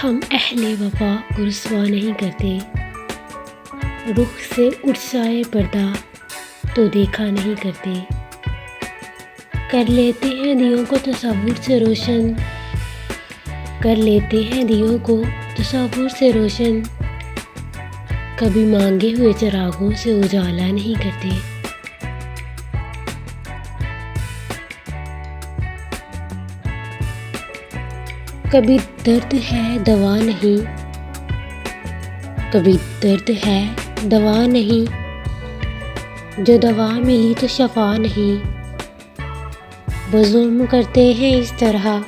हम अहले वफा को रुसवा नहीं करते। रुख से उठ जाए पर्दा तो देखा नहीं करते। कर लेते हैं दियों को तसव्वुर से रोशन, कर लेते हैं दियों को तसव्वुर से रोशन। कभी मांगे हुए चिरागों से उजाला नहीं करते। कभी दर्द है दवा नहीं, कभी दर्द है दवा नहीं, जो दवा मिली तो शफा नहीं। वो जुल्म करते हैं इस तरह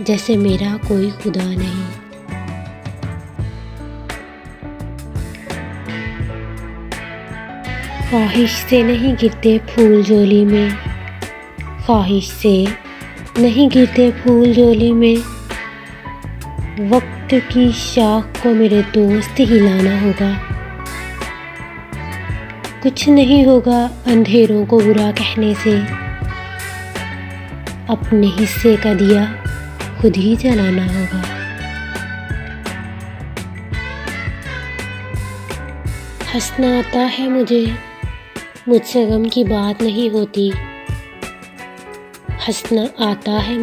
जैसे मेरा कोई खुदा नहीं। ख्वाहिश से नहीं गिरते फूल झोली में, ख्वाहिश से नहीं गिरते फूल झोली में। वक्त की शाख को मेरे दोस्त हिलाना होगा। कुछ नहीं होगा अंधेरों को बुरा कहने से, अपने हिस्से का दिया खुद ही जलाना होगा। हंसना आता है मुझे, मुझसे गम की बात नहीं होती। हंसना आता है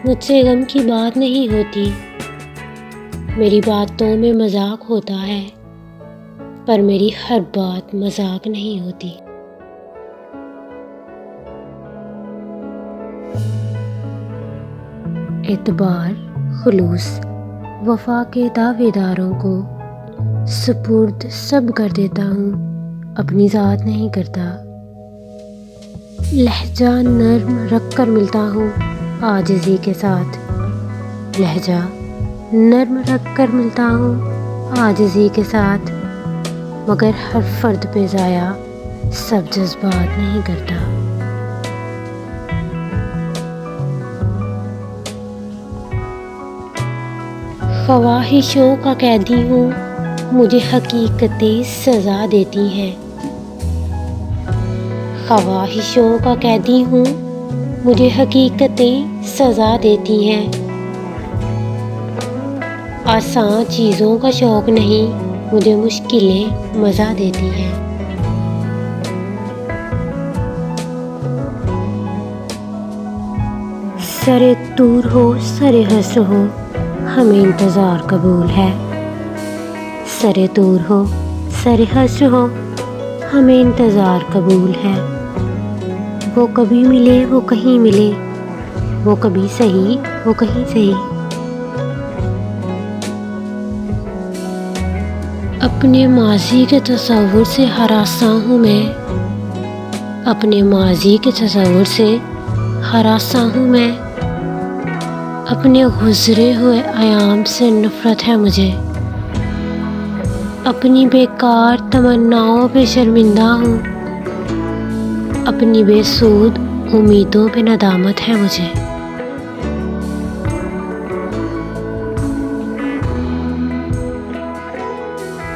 मुझसे गम की बात नहीं होती। मेरी बातों में मजाक होता है, पर मेरी हर बात मजाक नहीं होती। एतबार, खुलूस, वफा के दावेदारों को सुपुर्द सब कर देता हूँ, अपनी ज़ात नहीं करता। लहजा नर्म रख कर मिलता हूँ आजिज़ी के साथ, लहजा नर्म रख कर मिलता हूँ आजिज़ी के साथ। मगर हर फर्द पे ज़ाया सब जज्बात नहीं करता। ख्वाहिशों का कैदी हूँ, मुझे हकीकतें सज़ा देती हैं। ख्वाहिशों का कैदी हूँ, मुझे हकीकतें सज़ा देती हैं। आसान चीज़ों का शौक़ नहीं, मुझे मुश्किलें मज़ा देती हैं। सरे दूर हो सरे हस्र हो, हमें इंतज़ार कबूल है। सरे दूर हो सरे हस्र हो, हमें इंतज़ार कबूल है। वो कभी मिले वो कहीं मिले, वो कभी सही वो कहीं सही। अपने माजी के तसव्वुर से हरासा हूँ मैं, अपने माजी के तसव्वुर से हरासा हूँ मैं। अपने गुज़रे हुए अयाम से नफ़रत है मुझे, अपनी बेकार तमन्नाओं पे शर्मिंदा हूँ। अपनी बेसूद उम्मीदों पे नदामत है मुझे।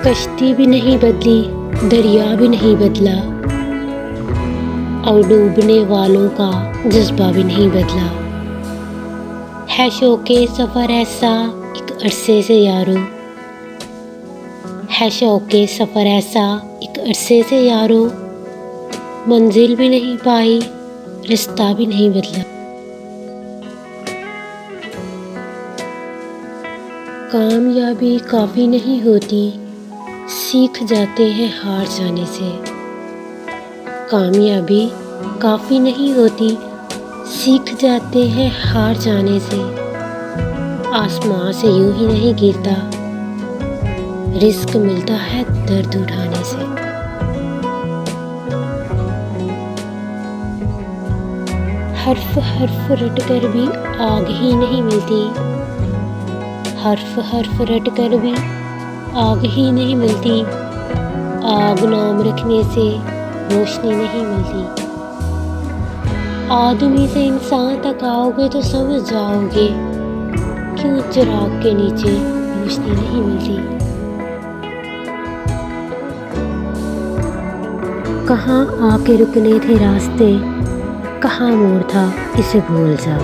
कश्ती भी नहीं बदली, दरिया भी नहीं बदला, और डूबने वालों का जज्बा भी नहीं बदला। है शौक़े सफ़र ऐसा एक अरसे से यारो, है शौक़े सफ़र ऐसा एक अरसे से यारो। मंजिल भी नहीं पाई, रास्ता भी नहीं बदला। कामयाबी काफ़ी नहीं होती, सीख जाते हैं हार जाने से। कामयाबी काफ़ी नहीं होती, सीख जाते हैं हार जाने से। आसमां से यूं ही नहीं गिरता, रिस्क मिलता है दर्द उठाने से। हर्फ हर्फ रट कर भी आग ही नहीं मिलती, हर्फ हर्फ रट कर भी आग ही नहीं मिलती। आग नाम रखने से रोशनी नहीं मिलती। आदमी से इंसान तक आओगे तो समझ जाओगे क्यों चिराग के नीचे रोशनी नहीं मिलती। कहाँ आके रुकने थे रास्ते, कहाँ मोड़ था इसे भूल जा।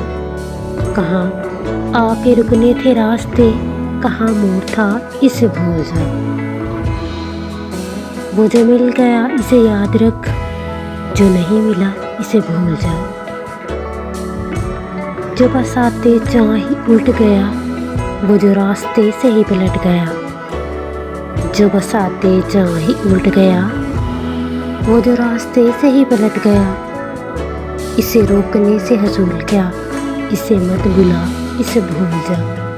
कहाँ आके रुकने थे रास्ते, कहाँ मोड़ था इसे भूल जा। वो जो मिल गया इसे याद रख, जो नहीं मिला इसे भूल जा। जो बस आते जहाँ ही उल्ट गया, वो जो रास्ते से ही पलट गया। जो बस आते जहाँ ही उल्ट गया, वो जो रास्ते से ही पलट गया। इसे रोकने से हसूल क्या, इसे मत बुला, इसे भूल जा।